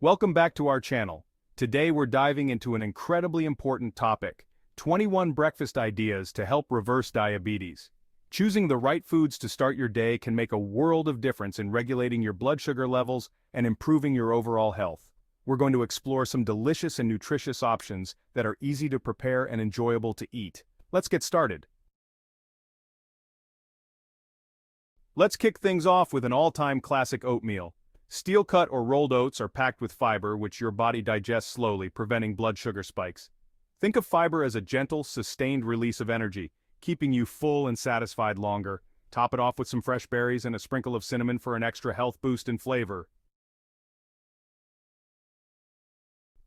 Welcome back to our channel. Today we're diving into an incredibly important topic, 21 breakfast ideas to help reverse diabetes. Choosing the right foods to start your day can make a world of difference in regulating your blood sugar levels and improving your overall health. We're going to explore some delicious and nutritious options that are easy to prepare and enjoyable to eat. Let's get started. Let's kick things off with an all-time classic oatmeal. Steel-cut or rolled oats are packed with fiber, which your body digests slowly, preventing blood sugar spikes. Think of fiber as a gentle, sustained release of energy, keeping you full and satisfied longer. Top it off with some fresh berries and a sprinkle of cinnamon for an extra health boost and flavor.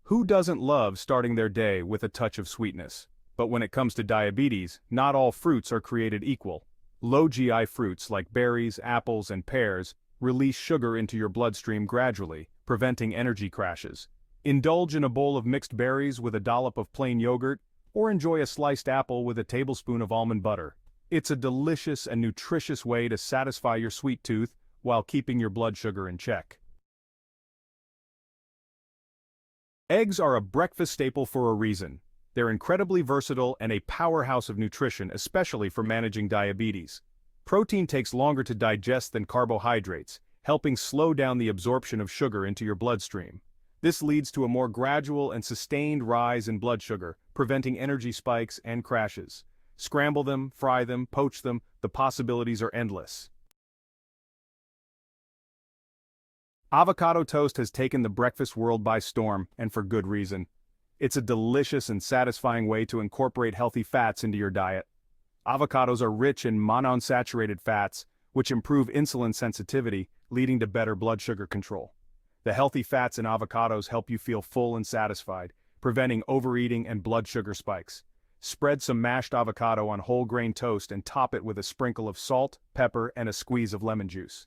Who doesn't love starting their day with a touch of sweetness? But when it comes to diabetes, not all fruits are created equal. Low GI fruits like berries, apples, and pears release sugar into your bloodstream gradually, preventing energy crashes. Indulge in a bowl of mixed berries with a dollop of plain yogurt, or enjoy a sliced apple with a tablespoon of almond butter. It's a delicious and nutritious way to satisfy your sweet tooth while keeping your blood sugar in check. Eggs are a breakfast staple for a reason. They're incredibly versatile and a powerhouse of nutrition, especially for managing diabetes. Protein takes longer to digest than carbohydrates, helping slow down the absorption of sugar into your bloodstream. This leads to a more gradual and sustained rise in blood sugar, preventing energy spikes and crashes. Scramble them, fry them, poach them, the possibilities are endless. Avocado toast has taken the breakfast world by storm, and for good reason. It's a delicious and satisfying way to incorporate healthy fats into your diet. Avocados are rich in monounsaturated fats, which improve insulin sensitivity, leading to better blood sugar control. The healthy fats in avocados help you feel full and satisfied, preventing overeating and blood sugar spikes. Spread some mashed avocado on whole grain toast and top it with a sprinkle of salt, pepper, and a squeeze of lemon juice.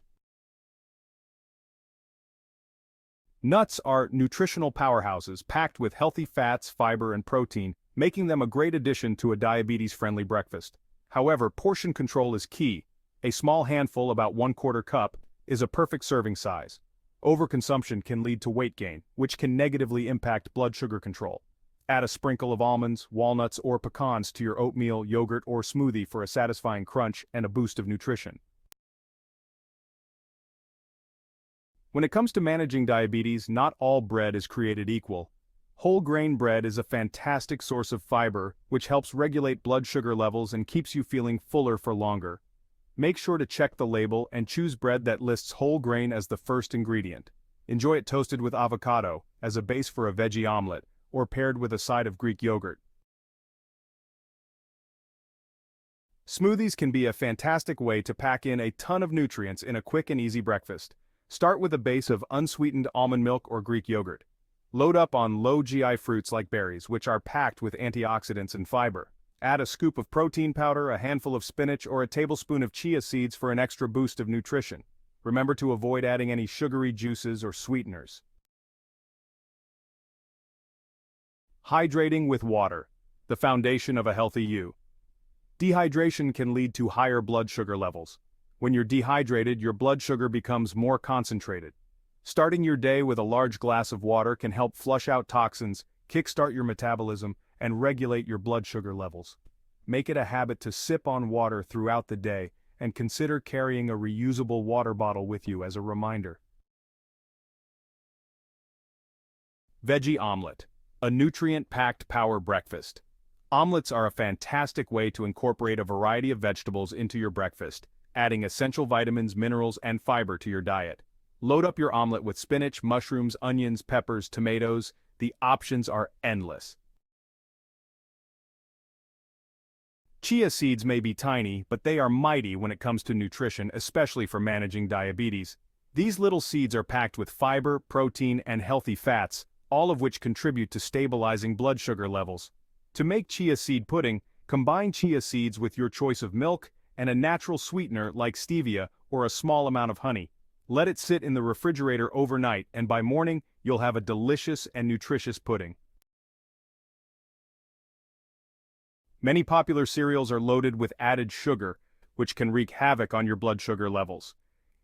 Nuts are nutritional powerhouses packed with healthy fats, fiber, and protein, making them a great addition to a diabetes-friendly breakfast. However, portion control is key. A small handful, about 1/4 cup, is a perfect serving size. Overconsumption can lead to weight gain, which can negatively impact blood sugar control. Add a sprinkle of almonds, walnuts, or pecans to your oatmeal, yogurt, or smoothie for a satisfying crunch and a boost of nutrition. When it comes to managing diabetes, not all bread is created equal. Whole grain bread is a fantastic source of fiber, which helps regulate blood sugar levels and keeps you feeling fuller for longer. Make sure to check the label and choose bread that lists whole grain as the first ingredient. Enjoy it toasted with avocado, as a base for a veggie omelet, or paired with a side of Greek yogurt. Smoothies can be a fantastic way to pack in a ton of nutrients in a quick and easy breakfast. Start with a base of unsweetened almond milk or Greek yogurt. Load up on low GI fruits like berries, which are packed with antioxidants and fiber. Add a scoop of protein powder, a handful of spinach, or a tablespoon of chia seeds for an extra boost of nutrition. Remember to avoid adding any sugary juices or sweeteners. Hydrating with water, the foundation of a healthy you. Dehydration can lead to higher blood sugar levels. When you're dehydrated, your blood sugar becomes more concentrated. Starting your day with a large glass of water can help flush out toxins, kickstart your metabolism, and regulate your blood sugar levels. Make it a habit to sip on water throughout the day, and consider carrying a reusable water bottle with you as a reminder. Veggie omelet, a nutrient-packed power breakfast. Omelets are a fantastic way to incorporate a variety of vegetables into your breakfast, adding essential vitamins, minerals, and fiber to your diet. Load up your omelet with spinach, mushrooms, onions, peppers, tomatoes. The options are endless. Chia seeds may be tiny, but they are mighty when it comes to nutrition, especially for managing diabetes. These little seeds are packed with fiber, protein, and healthy fats, all of which contribute to stabilizing blood sugar levels. To make chia seed pudding, combine chia seeds with your choice of milk and a natural sweetener like stevia or a small amount of honey. Let it sit in the refrigerator overnight, and by morning, you'll have a delicious and nutritious pudding. Many popular cereals are loaded with added sugar, which can wreak havoc on your blood sugar levels.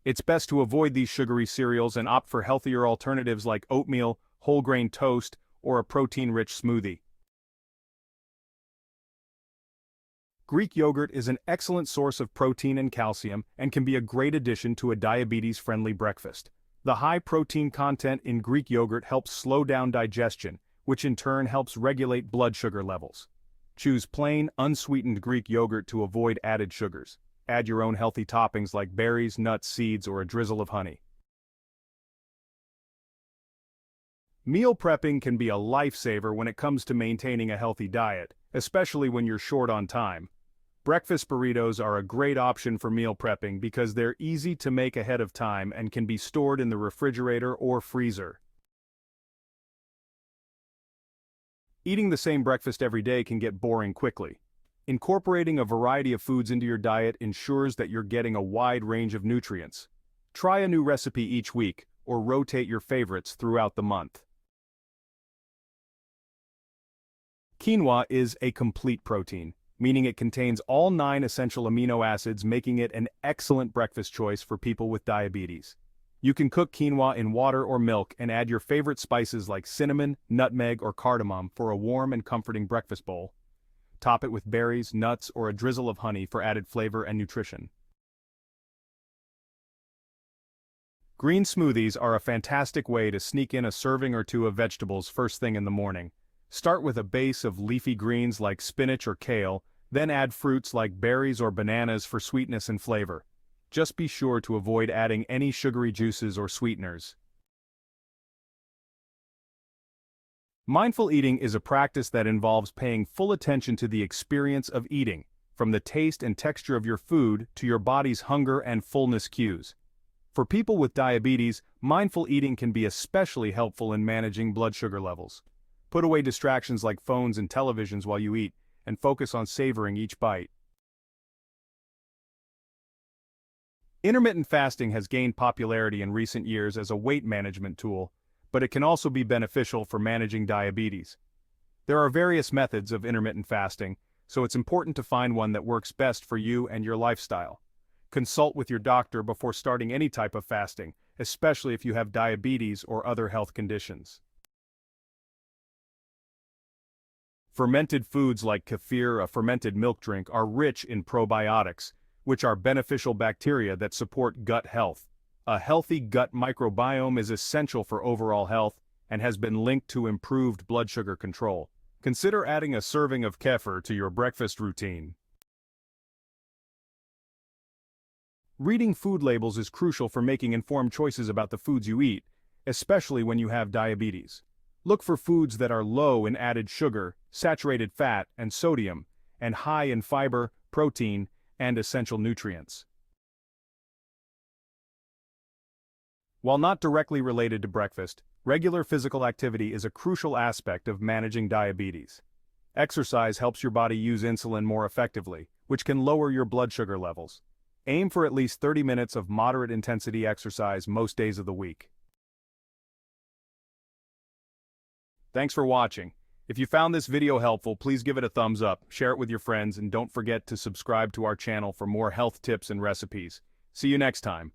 It's best to avoid these sugary cereals and opt for healthier alternatives like oatmeal, whole grain toast, or a protein-rich smoothie. Greek yogurt is an excellent source of protein and calcium and can be a great addition to a diabetes-friendly breakfast. The high protein content in Greek yogurt helps slow down digestion, which in turn helps regulate blood sugar levels. Choose plain, unsweetened Greek yogurt to avoid added sugars. Add your own healthy toppings like berries, nuts, seeds, or a drizzle of honey. Meal prepping can be a lifesaver when it comes to maintaining a healthy diet, especially when you're short on time. Breakfast burritos are a great option for meal prepping because they're easy to make ahead of time and can be stored in the refrigerator or freezer. Eating the same breakfast every day can get boring quickly. Incorporating a variety of foods into your diet ensures that you're getting a wide range of nutrients. Try a new recipe each week, or rotate your favorites throughout the month. Quinoa is a complete protein, meaning it contains all 9 essential amino acids, making it an excellent breakfast choice for people with diabetes. You can cook quinoa in water or milk and add your favorite spices like cinnamon, nutmeg, or cardamom for a warm and comforting breakfast bowl. Top it with berries, nuts, or a drizzle of honey for added flavor and nutrition. Green smoothies are a fantastic way to sneak in a serving or two of vegetables first thing in the morning. Start with a base of leafy greens like spinach or kale, then add fruits like berries or bananas for sweetness and flavor. Just be sure to avoid adding any sugary juices or sweeteners. Mindful eating is a practice that involves paying full attention to the experience of eating, from the taste and texture of your food to your body's hunger and fullness cues. For people with diabetes, mindful eating can be especially helpful in managing blood sugar levels. Put away distractions like phones and televisions while you eat, and focus on savoring each bite. Intermittent fasting has gained popularity in recent years as a weight management tool, but it can also be beneficial for managing diabetes. There are various methods of intermittent fasting, so it's important to find one that works best for you and your lifestyle. Consult with your doctor before starting any type of fasting, especially if you have diabetes or other health conditions. Fermented foods like kefir, a fermented milk drink, are rich in probiotics, which are beneficial bacteria that support gut health. A healthy gut microbiome is essential for overall health and has been linked to improved blood sugar control. Consider adding a serving of kefir to your breakfast routine. Reading food labels is crucial for making informed choices about the foods you eat, especially when you have diabetes. Look for foods that are low in added sugar, saturated fat, and sodium, and high in fiber, protein, and essential nutrients. While not directly related to breakfast, regular physical activity is a crucial aspect of managing diabetes. Exercise helps your body use insulin more effectively, which can lower your blood sugar levels. Aim for at least 30 minutes of moderate intensity exercise most days of the week. Thanks for watching. If you found this video helpful, please give it a thumbs up, share it with your friends, and don't forget to subscribe to our channel for more health tips and recipes. See you next time.